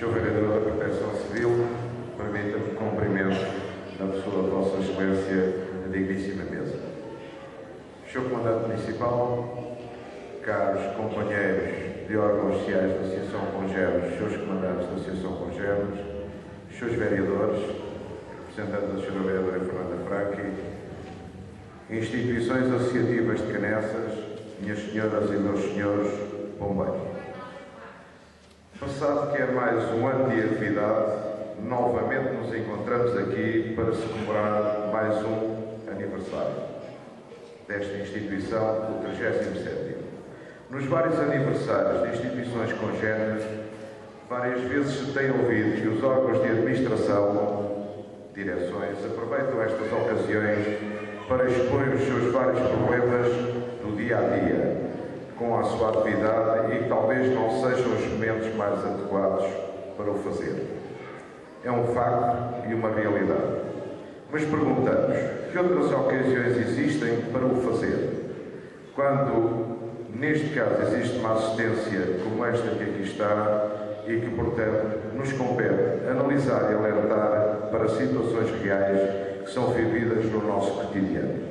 Sr. Vereador da Proteção Civil, permita-me cumprimento da pessoa de Vossa Excelência na digníssima mesa. Sr. Comandante Municipal, caros companheiros de órgãos sociais da Associação Congéneros, Srs. Comandantes da Associação Congéneros, Srs. Vereadores, representantes da Sra. Vereadora Fernanda Franchi, instituições associativas de Canessas, minhas senhoras e meus senhores bombeiros. Passado que é mais um ano de atividade, novamente nos encontramos aqui para se comemorar mais um aniversário desta instituição, o 37º. Nos vários aniversários de instituições congéneres, várias vezes se tem ouvido que os órgãos de administração, direções, aproveitam estas ocasiões para expor os seus vários problemas do dia-a-dia com a sua atividade e que talvez não sejam os momentos mais adequados para o fazer. É um facto e uma realidade. Mas perguntamos, que outras ocasiões existem para o fazer? Quando, neste caso, existe uma assistência como esta que aqui está e que, portanto, nos compete analisar e alertar para situações reais que são vividas no nosso cotidiano.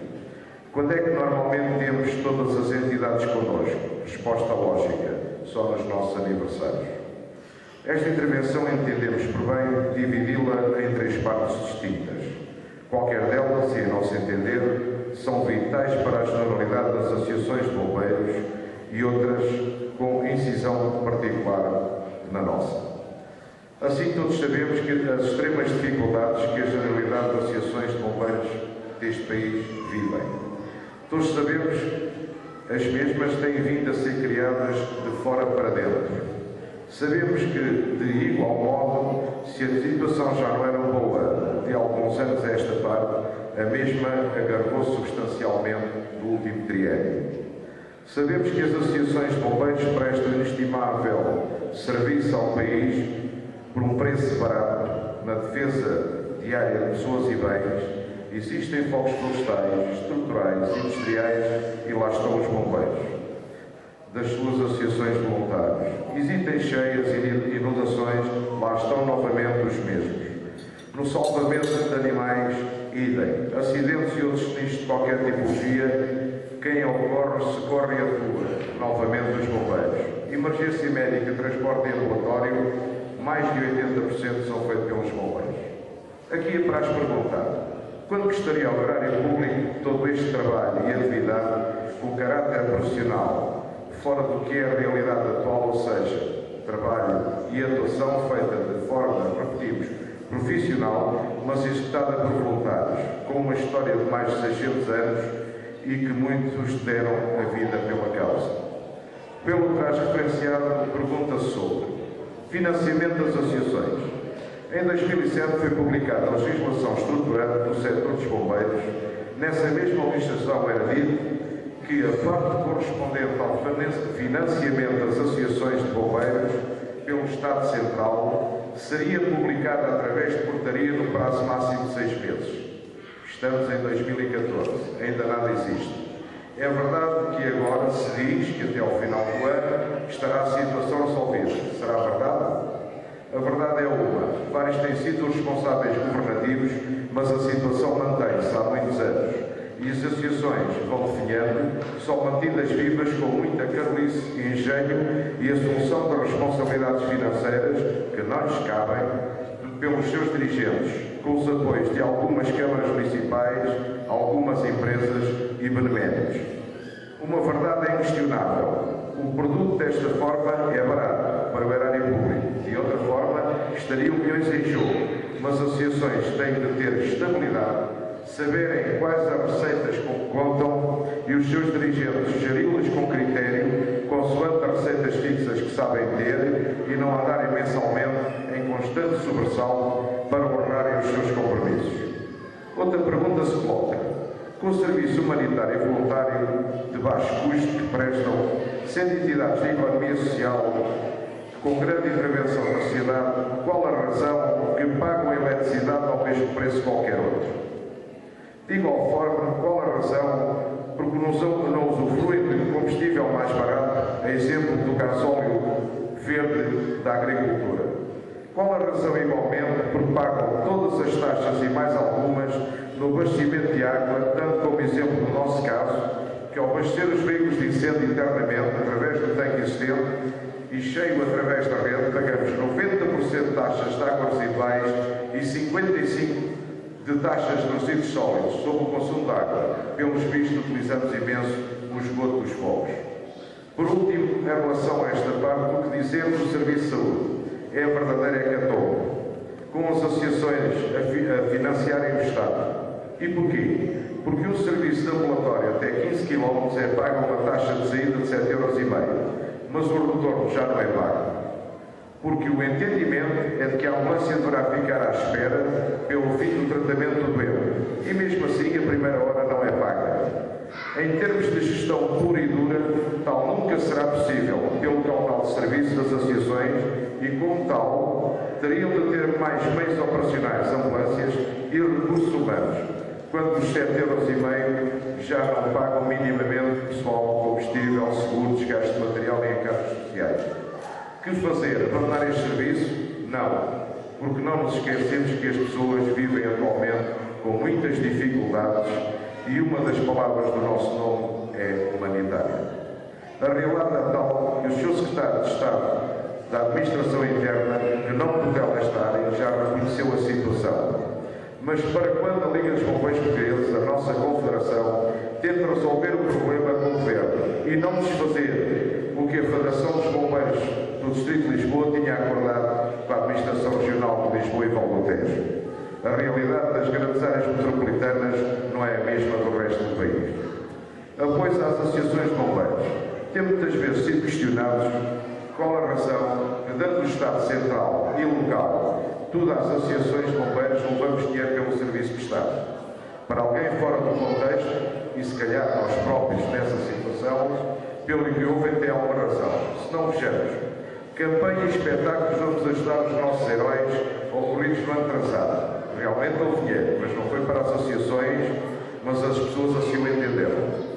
Quando é que normalmente temos todas as entidades connosco? Resposta lógica, só nos nossos aniversários. Esta intervenção entendemos por bem dividi-la em 3 partes distintas. Qualquer delas, e a nosso entender, são vitais para a generalidade das associações de bombeiros e outras com incisão particular na nossa. Assim, todos sabemos que as extremas dificuldades que a generalidade das associações de bombeiros deste país vivem. Todos sabemos as mesmas têm vindo a ser criadas de fora para dentro. Sabemos que, de igual modo, se a situação já não era boa de alguns anos a esta parte, a mesma agravou-se substancialmente no último triênio. Sabemos que as associações de bombeiros prestam inestimável serviço ao país por um preço barato na defesa diária de pessoas e bens. Existem fogos florestais, estruturais, industriais e lá estão os bombeiros das suas associações de voluntários. Existem cheias e inundações, lá estão novamente os mesmos. No salvamento de animais, idem. Acidentes e outros sinistros de qualquer tipologia, quem ocorre, socorre e atua, novamente os bombeiros. Emergência médica, transporte e ambulatório, mais de 80% são feitos pelos bombeiros. Aqui é para as perguntar. Quando gostaria ao erário público todo este trabalho e atividade com caráter profissional, fora do que é a realidade atual, ou seja, trabalho e atuação feita de forma, repetimos, profissional, mas executada por voluntários, com uma história de mais de 600 anos e que muitos deram a vida pela causa. Pelo que traz referenciado, pergunta-se sobre financiamento das associações. Em 2007 foi publicada a legislação estruturante do setor dos bombeiros. Nessa mesma legislação era dito que a parte correspondente ao financiamento das associações de bombeiros pelo Estado Central seria publicada através de portaria no prazo máximo de 6 meses. Estamos em 2014, ainda nada existe. É verdade que agora se diz que até ao final do ano estará a situação resolvida. Será verdade? A verdade é uma. Vários têm sido os responsáveis governativos, mas a situação mantém-se há muitos anos. E as associações vão definhando, são mantidas vivas com muita carolice e engenho e assunção de responsabilidades financeiras que não lhes cabem pelos seus dirigentes, com os apoios de algumas câmaras municipais, algumas empresas e beneméritos. Uma verdade é inquestionável. O produto desta forma é barato para o erário público. De outra forma, estariam milhões em jogo. Mas as associações têm de ter estabilidade, saberem quais as receitas com que contam e os seus dirigentes geri-las com critério, consoante as receitas fixas que sabem ter e não andarem mensalmente em constante sobressalto para honrarem os seus compromissos. Outra pergunta se coloca. Com o serviço humanitário e voluntário de baixo custo que prestam, sendo entidades de economia social com grande intervenção na sociedade, qual a razão que pagam a eletricidade ao mesmo preço que qualquer outro? De igual forma, qual a razão porque não usufruem de combustível mais barato, a exemplo do gasóleo verde da agricultura? Qual a razão, igualmente, por que pagam todas as taxas e mais algumas no abastecimento de água, dando como exemplo no nosso caso, que ao abastecer os veículos de incêndio internamente, através do tanque existente e cheio através da rede, pagamos 90% de taxas de águas residuais e 55% de taxas de resíduos sólidos sobre o consumo de água. Pelos vistos, utilizamos imenso o esgoto dos fogos. Por último, em relação a esta parte, o que dizemos do Serviço de Saúde é a verdadeira hecatombe, com as associações a financiarem o Estado. E porquê? Porque um serviço de ambulatório até 15 km é pago uma taxa de saída de 7,5€, mas o retorno já não é pago. Porque o entendimento é de que a ambulância deverá ficar à espera pelo fim do tratamento do doente, e mesmo assim a primeira hora não é paga. Em termos de gestão pura e dura, tal nunca será possível pelo caudal de serviços das associações e, como tal, teriam de ter mais meios operacionais, ambulâncias e recursos humanos, quando os 7,5€ já não pagam minimamente pessoal, combustível, seguros, gastos de material e encargos sociais. Que fazer? Abandonar este serviço? Não, porque não nos esquecemos que as pessoas vivem atualmente com muitas dificuldades e uma das palavras do nosso nome é humanitária. A realidade é tal que o Sr. Secretário de Estado da Administração Interna, que não puder estar, já reconheceu a situação. Mas para quando a Liga dos Bombeiros Portugueses, a nossa confederação, tenta resolver o problema com o Governo e não desfazer o que a Federação dos Bombeiros do Distrito de Lisboa tinha acordado com a Administração Regional de Lisboa e Valdotejo. A realidade das grandes áreas metropolitanas não é a mesma do resto do país. Apoio às associações de bombeiros. Temos muitas vezes sido questionados qual a razão que, dando o Estado central e local tudo às associações de bombeiros, levamos dinheiro pelo serviço prestado. Para alguém fora do contexto, e se calhar nós próprios nessa situação, pelo que houve tem alguma razão. Se não vejamos, campanha e espetáculos vamos ajudar os nossos heróis ocorridos no ano passado. Realmente houve dinheiro, mas não foi para as associações, mas as pessoas assim o entenderam.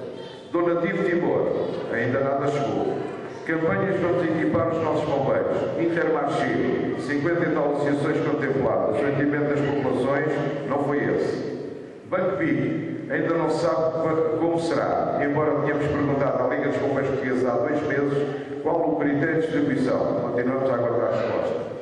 Donativo Timor, ainda nada chegou. Campanhas vamos equipar os nossos bombeiros. Intermarché, 50 e tal associações contempladas. O atendimento das populações não foi esse. Banco BIC, ainda não se sabe como será, embora tenhamos perguntado à Liga dos Bombeiros Portugueses há 2 meses qual o critério de distribuição. Continuamos a aguardar a resposta.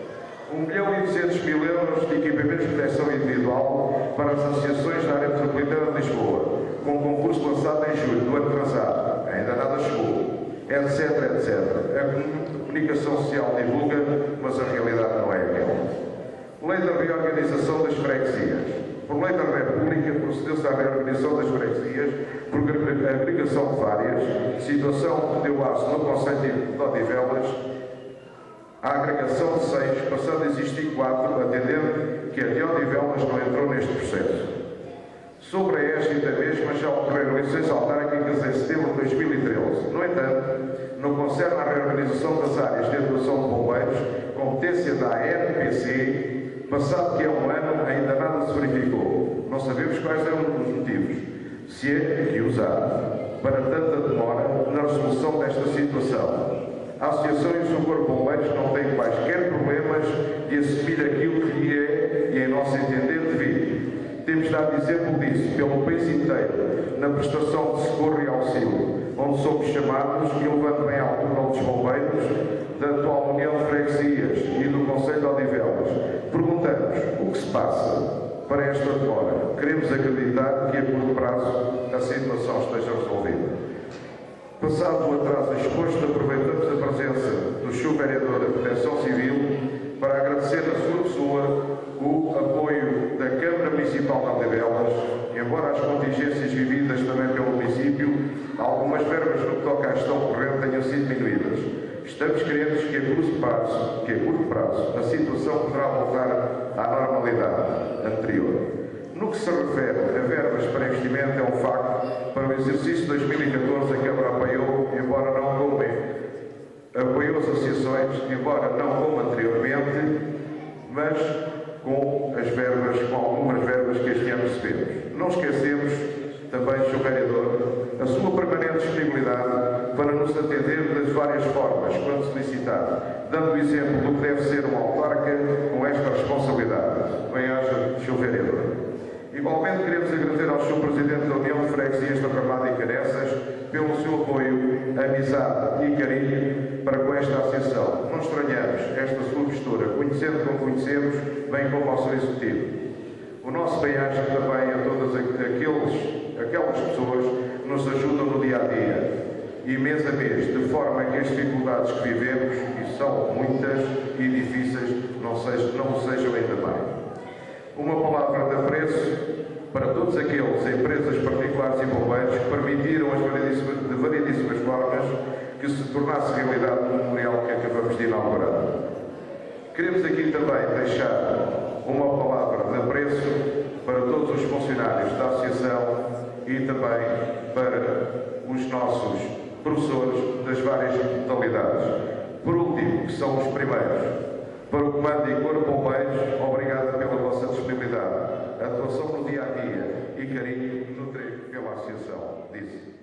1.200.000€ de equipamentos de proteção individual para as associações da área metropolitana de Lisboa, com concurso lançado em julho do ano passado. Ainda nada chegou, etc, etc. A comunicação social divulga, mas a realidade não é aquela. Lei da reorganização das freguesias. Por lei da República, procedeu-se à reorganização das freguesias por agregação de várias, situação que deu aço no Conselho de Odivelas a agregação de 6, passando a existir 4, atendendo que a de Odivelas não entrou neste processo. Sobre a égida mesma já ocorreram eleições autárquicas em setembro de 2013. No entanto, no que concerne à reorganização das áreas de atuação de bombeiros, competência da ANPC, passado que é um ano, ainda nada se verificou. Não sabemos quais eram os motivos, se é que usar, para tanta demora na resolução desta situação. A Associação e o seu Corpo de Bombeiros não têm quaisquer problemas de assumir aquilo que lhe é, e em nosso entender, devido. Temos dado exemplo disso pelo país inteiro, na prestação de socorro e auxílio, onde somos chamados, e levando bem alto o nome dos bombeiros, da atual União de Freguesias e do Conselho de Odivelas. Perguntamos o que se passa para esta demora. Queremos acreditar que a curto prazo a situação esteja resolvida. Passado o atraso exposto, aproveitamos a presença do Sr. Vereador da Proteção Civil para agradecer a sua pessoa o apoio da Câmara Municipal de Odivelas, embora as contingências vividas também pelo município, algumas verbas no que toca à gestão corrente tenham sido diminuídas. Estamos crentes que a curto prazo a situação poderá voltar à normalidade anterior. No que se refere a verbas para investimento, é um facto, para o exercício de 2014 a Câmara apoiou, embora não como apoiou as associações, embora não como anteriormente, mas com algumas verbas que este ano recebemos. Não esquecemos também, Sr. Vereador, a sua permanente disponibilidade para nos atender das várias formas, quando solicitar, dando o exemplo do que deve ser uma autarca ao Sr. Presidente da União de Freguesias da Ramada e Careças pelo seu apoio, amizade e carinho para com esta associação. Não estranhamos esta sua postura, conhecendo como conhecemos, bem como ao seu Executivo. O nosso bem-aja também a todas aquelas pessoas que nos ajudam no dia-a-dia e mês a mês, de forma que as dificuldades que vivemos, e são muitas e difíceis, não sejam ainda mais. Uma palavra de apreço para todos aqueles, empresas particulares e bombeiros, que permitiram de variedíssimas formas que se tornasse realidade o memorial que acabamos de inaugurar. Queremos aqui também deixar uma palavra de apreço para todos os funcionários da Associação e também para os nossos professores das várias modalidades. Por último, que são os primeiros, para o Comando e Corpo de Bombeiros, obrigado pela vossa disponibilidade, atuação no dia-a-dia e carinho nutrido pela Associação. Disse.